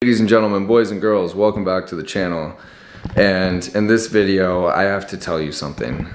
Ladies and gentlemen, boys and girls, welcome back to the channel. And in this video, I have to tell you something.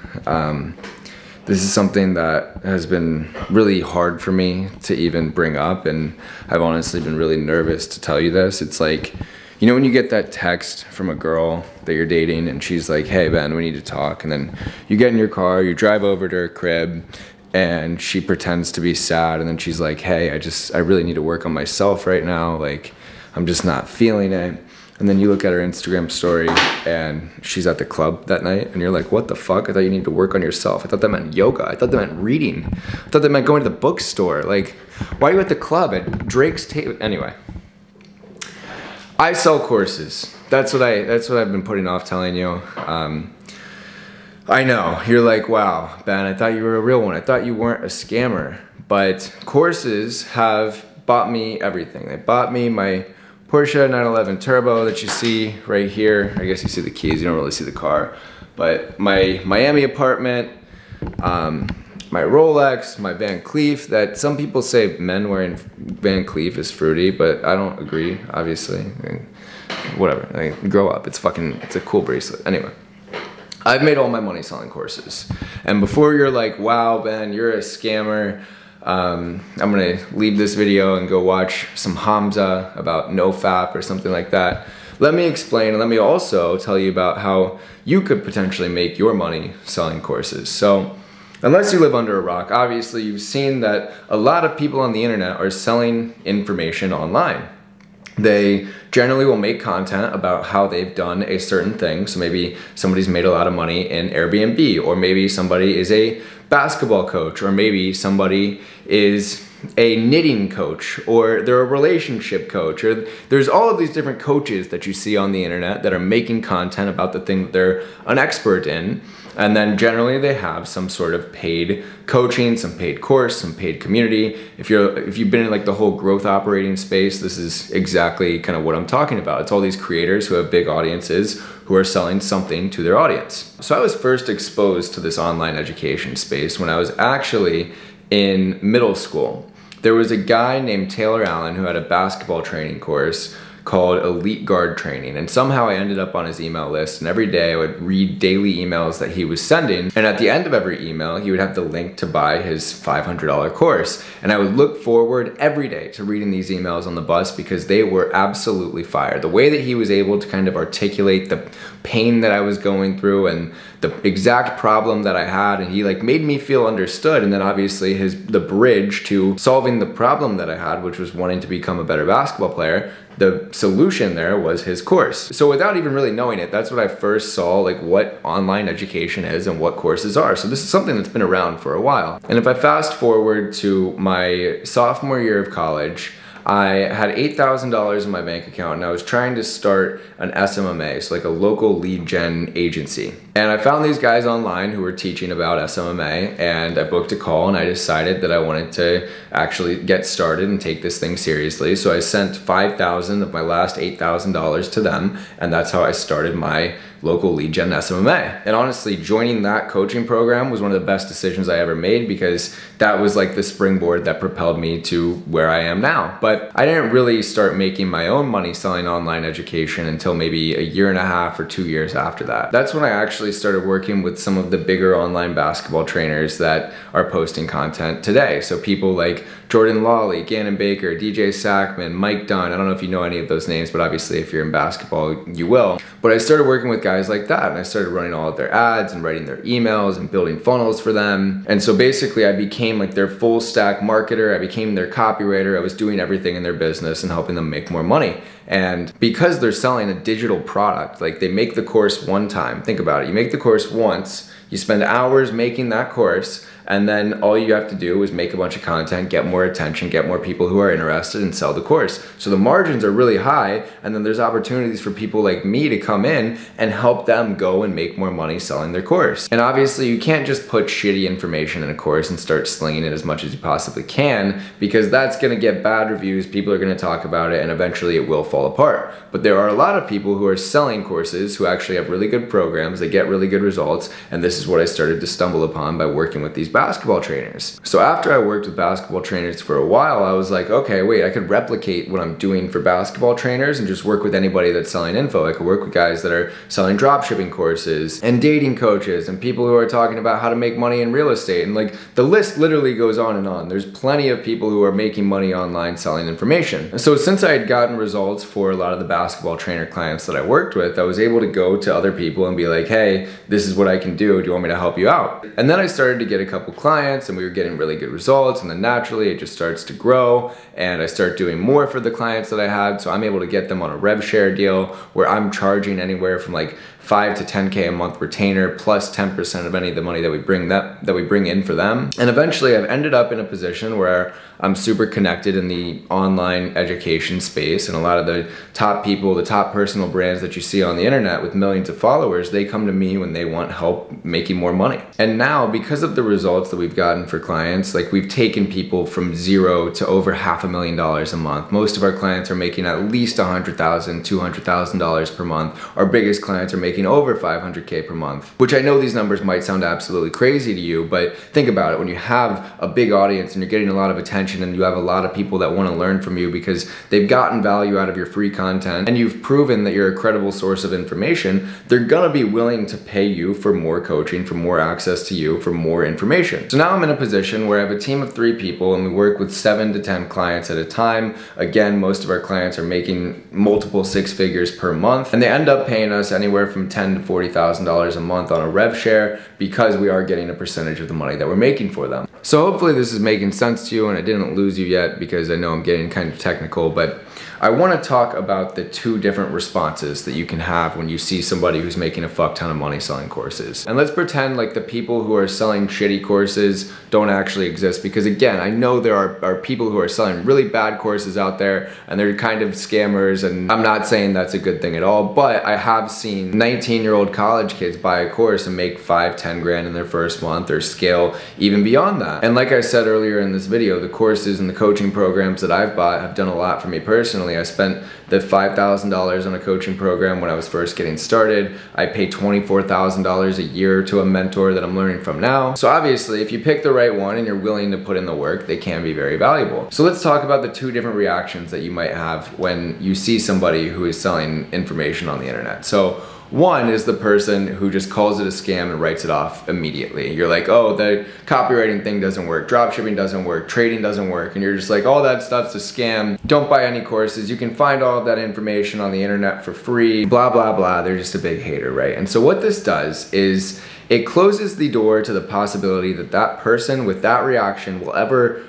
This is something that has been really hard for me to even bring up, and I've honestly been really nervous to tell you this. It's like, you know when you get that text from a girl that you're dating and she's like, hey Ben, we need to talk, and then you get in your car, you drive over to her crib, and she pretends to be sad, and then she's like, hey, I really need to work on myself right now, like, I'm just not feeling it. And then you look at her Instagram story and she's at the club that night and you're like, what the fuck? I thought you need to work on yourself. I thought that meant yoga. I thought that meant reading. I thought that meant going to the bookstore. Like, why are you at the club at Drake's table? Anyway, I sell courses. That's what I've been putting off telling you. I know, you're like, wow, Ben, I thought you were a real one. I thought you weren't a scammer. But courses have bought me everything. They bought me my Porsche 911 Turbo that you see right here. I guess you see the keys, you don't really see the car. But my Miami apartment, my Rolex, my Van Cleef, that some people say men wearing Van Cleef is fruity, but I don't agree, obviously. I mean, whatever, grow up, it's a cool bracelet. Anyway, I've made all my money selling courses. And before you're like, wow, Ben, you're a scammer, I'm gonna leave this video and go watch some Hamza about NoFap or something like that. Let me explain, and let me also tell you about how you could potentially make your money selling courses. So, unless you live under a rock, obviously you've seen that a lot of people on the internet are selling information online. They generally will make content about how they've done a certain thing. So maybe somebody's made a lot of money in Airbnb, or maybe somebody is a basketball coach, or maybe somebody is a knitting coach, or they're a relationship coach, or there's all of these different coaches that you see on the internet that are making content about the thing that they're an expert in. And then generally they have some sort of paid coaching, some paid course, some paid community. If you've been in like the whole growth operating space, this is exactly kind of what I'm talking about. It's all these creators who have big audiences who are selling something to their audience. So I was first exposed to this online education space when I was actually in middle school. There was a guy named Taylor Allen who had a basketball training course called Elite Guard Training, and somehow I ended up on his email list, and every day I would read daily emails that he was sending, and at the end of every email he would have the link to buy his $500 course, and I would look forward every day to reading these emails on the bus because they were absolutely fire. The way that he was able to kind of articulate the pain that I was going through and the exact problem that I had, and he like made me feel understood, and then obviously the bridge to solving the problem that I had, which was wanting to become a better basketball player, the solution there was his course. So without even really knowing it, that's when I first saw like what online education is and what courses are. So this is something that's been around for a while. And if I fast forward to my sophomore year of college, I had $8,000 in my bank account and I was trying to start an SMMA, so like a local lead gen agency. And I found these guys online who were teaching about SMMA, and I booked a call and I decided that I wanted to actually get started and take this thing seriously. So I sent $5,000 of my last $8,000 to them, and that's how I started my local lead gen SMMA. And honestly, joining that coaching program was one of the best decisions I ever made because that was like the springboard that propelled me to where I am now. But I didn't really start making my own money selling online education until maybe a year and a half or 2 years after that. That's when I actually started working with some of the bigger online basketball trainers that are posting content today. So people like Jordan Lawley, Gannon Baker, DJ Sackman, Mike Dunn. I don't know if you know any of those names, but obviously if you're in basketball, you will. But I started working with guys like that, and I started running all of their ads and writing their emails and building funnels for them. And so basically I became like their full stack marketer. I became their copywriter. I was doing everything in their business and helping them make more money. And because they're selling a digital product, like they make the course one time. Think about it. You make the course once, you spend hours making that course, and then all you have to do is make a bunch of content, get more attention, get more people who are interested, and sell the course. So the margins are really high, and then there's opportunities for people like me to come in and help them go and make more money selling their course. And obviously you can't just put shitty information in a course and start slinging it as much as you possibly can, because that's gonna get bad reviews, people are gonna talk about it, and eventually it will fall apart. But there are a lot of people who are selling courses who actually have really good programs, they get really good results, and this is what I started to stumble upon by working with these basketball trainers. So after I worked with basketball trainers for a while, I was like, okay, wait, I could replicate what I'm doing for basketball trainers and just work with anybody that's selling info. I could work with guys that are selling dropshipping courses and dating coaches and people who are talking about how to make money in real estate. And like the list literally goes on and on. There's plenty of people who are making money online selling information. So since I had gotten results for a lot of the basketball trainer clients that I worked with, I was able to go to other people and be like, hey, this is what I can do. Do you want me to help you out? And then I started to get a couple clients and we were getting really good results, and then naturally it just starts to grow and I start doing more for the clients that I had. So I'm able to get them on a rev share deal where I'm charging anywhere from like 5 to 10K a month retainer plus 10% of any of the money that we bring in for them. And eventually I've ended up in a position where I'm super connected in the online education space, and a lot of the top people, the top personal brands that you see on the internet with millions of followers, they come to me when they want help making more money. And now, because of the results that we've gotten for clients, like we've taken people from zero to over $500,000 a month. Most of our clients are making at least $100,000, $200,000 per month. Our biggest clients are making over 500K per month, which I know these numbers might sound absolutely crazy to you, but think about it. When you have a big audience and you're getting a lot of attention and you have a lot of people that want to learn from you because they've gotten value out of your free content and you've proven that you're a credible source of information, they're gonna be willing to pay you for more coaching, for more access to you, for more information. So now I'm in a position where I have a team of 3 people and we work with 7 to 10 clients at a time. Again, most of our clients are making multiple 6 figures per month, and they end up paying us anywhere from $10,000 to $40,000 a month on a rev share because we are getting a percentage of the money that we're making for them. So hopefully this is making sense to you and I didn't lose you yet, because I know I'm getting kind of technical, but I want to talk about the 2 different responses that you can have when you see somebody who's making a fuck ton of money selling courses. And let's pretend like the people who are selling shitty courses don't actually exist, because again, I know there are people who are selling really bad courses out there and they're kind of scammers, and I'm not saying that's a good thing at all, but I have seen 19-year-old college kids buy a course and make 5-10 grand in their first month, or scale even beyond that. And like I said earlier in this video, the courses and the coaching programs that I've bought have done a lot for me personally. I spent the $5,000 on a coaching program when I was first getting started. I pay $24,000 a year to a mentor that I'm learning from now. So obviously, if you pick the right one and you're willing to put in the work, they can be very valuable. So let's talk about the 2 different reactions that you might have when you see somebody who is selling information on the internet. So one is the person who just calls it a scam and writes it off immediately. You're like, oh, the copywriting thing doesn't work, dropshipping doesn't work, trading doesn't work, and you're just like, all that stuff's a scam. Don't buy any courses. You can find all of that information on the internet for free, blah, blah, blah. They're just a big hater, right? And so what this does is it closes the door to the possibility that that person with that reaction will ever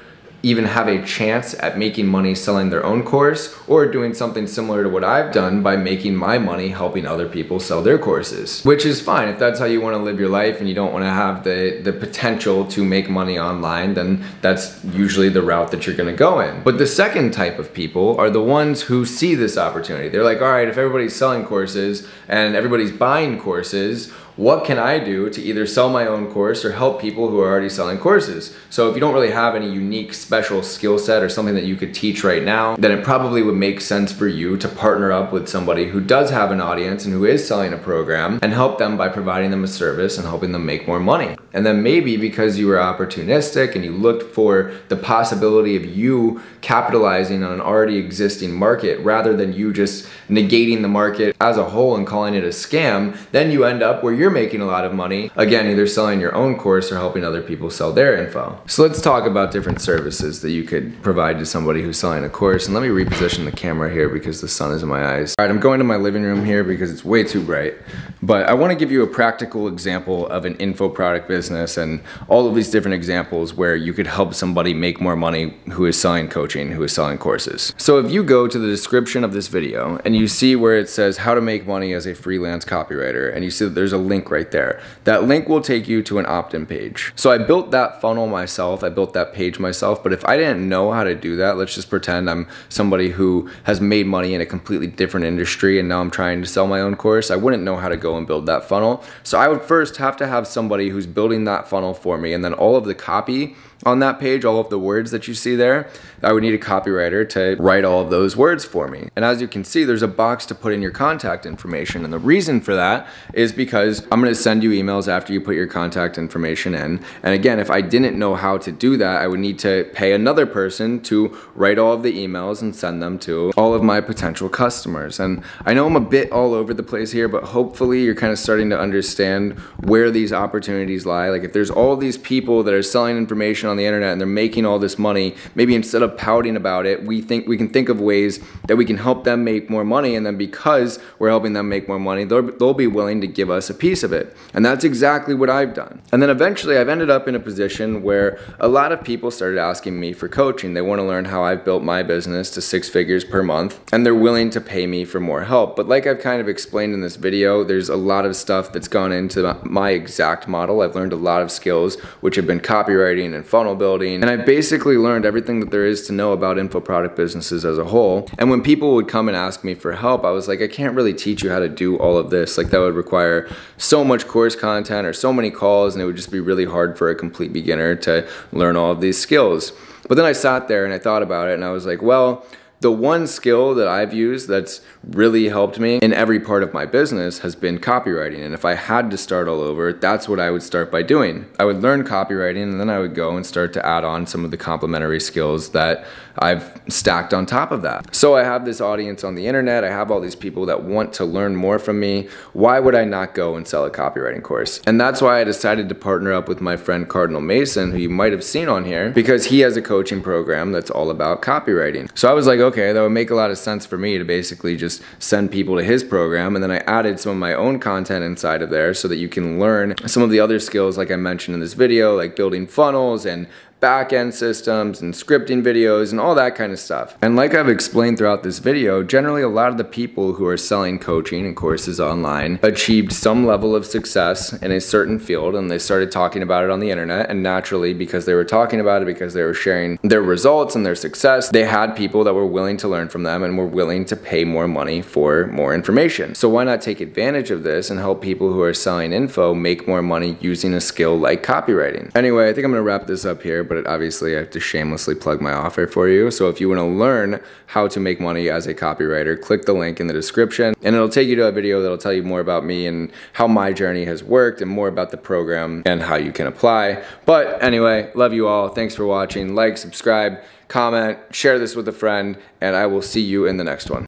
even have a chance at making money selling their own course, or doing something similar to what I've done by making my money helping other people sell their courses. Which is fine. If that's how you want to live your life and you don't want to have the potential to make money online, then that's usually the route that you're going to go in. But the second type of people are the ones who see this opportunity. They're like, all right, if everybody's selling courses and everybody's buying courses, what can I do to either sell my own course or help people who are already selling courses? So if you don't really have any unique special skill set or something that you could teach right now, then it probably would make sense for you to partner up with somebody who does have an audience and who is selling a program, and help them by providing them a service and helping them make more money. And then maybe because you were opportunistic and you looked for the possibility of you capitalizing on an already existing market rather than you just negating the market as a whole and calling it a scam, then you end up where you're making a lot of money, again, either selling your own course or helping other people sell their info. So let's talk about different services that you could provide to somebody who's selling a course. And let me reposition the camera here because the sun is in my eyes. All right, I'm going to my living room here because it's way too bright, but I want to give you a practical example of an info product business and all of these different examples where you could help somebody make more money who is selling coaching, who is selling courses. So if you go to the description of this video and you see where it says how to make money as a freelance copywriter, and you see that there's a link right there, that link will take you to an opt-in page. So I built that funnel myself, I built that page myself, but if I didn't know how to do that, let's just pretend I'm somebody who has made money in a completely different industry and now I'm trying to sell my own course, I wouldn't know how to go and build that funnel. So I would first have to have somebody who's building that funnel for me, and then all of the copy on that page, all of the words that you see there, I would need a copywriter to write all of those words for me. And as you can see, there's a box to put in your contact information. And the reason for that is because I'm gonna send you emails after you put your contact information in. And again, if I didn't know how to do that, I would need to pay another person to write all of the emails and send them to all of my potential customers. And I know I'm a bit all over the place here, but hopefully you're kind of starting to understand where these opportunities lie. Like if there's all these people that are selling information on the internet and they're making all this money, maybe instead of pouting about it, we can think of ways that we can help them make more money, and then because we're helping them make more money, they'll be willing to give us a piece of it. And that's exactly what I've done. And then eventually I've ended up in a position where a lot of people started asking me for coaching. They want to learn how I've built my business to 6 figures per month, and they're willing to pay me for more help. But like I've kind of explained in this video, there's a lot of stuff that's gone into my exact model. I've learned a lot of skills, which have been copywriting and funnel building, and I've basically learned everything that there is to know about info product businesses as a whole. And when people would come and ask me for help, I was like, I can't really teach you how to do all of this. Like that would require so much course content or so many calls, and it would just be really hard for a complete beginner to learn all of these skills. But then I sat there and I thought about it, and I was like, well, the one skill that I've used that's really helped me in every part of my business has been copywriting. And if I had to start all over, that's what I would start by doing. I would learn copywriting, and then I would go and start to add on some of the complementary skills that I've stacked on top of that. So I have this audience on the internet. I have all these people that want to learn more from me. Why would I not go and sell a copywriting course? And that's why I decided to partner up with my friend Cardinal Mason, who you might have seen on here, because he has a coaching program that's all about copywriting. So I was like, okay, that would make a lot of sense for me to basically just send people to his program. And then I added some of my own content inside of there so that you can learn some of the other skills like I mentioned in this video, like building funnels and back-end systems and scripting videos and all that kind of stuff. And like I've explained throughout this video, generally a lot of the people who are selling coaching and courses online achieved some level of success in a certain field, and they started talking about it on the internet, and naturally, because they were talking about it, because they were sharing their results and their success, they had people that were willing to learn from them and were willing to pay more money for more information. So why not take advantage of this and help people who are selling info make more money using a skill like copywriting? Anyway, I think I'm gonna wrap this up here, but obviously I have to shamelessly plug my offer for you. So if you want to learn how to make money as a copywriter, click the link in the description, and it'll take you to a video that'll tell you more about me and how my journey has worked and more about the program and how you can apply. But anyway, love you all. Thanks for watching. Like, subscribe, comment, share this with a friend, and I will see you in the next one.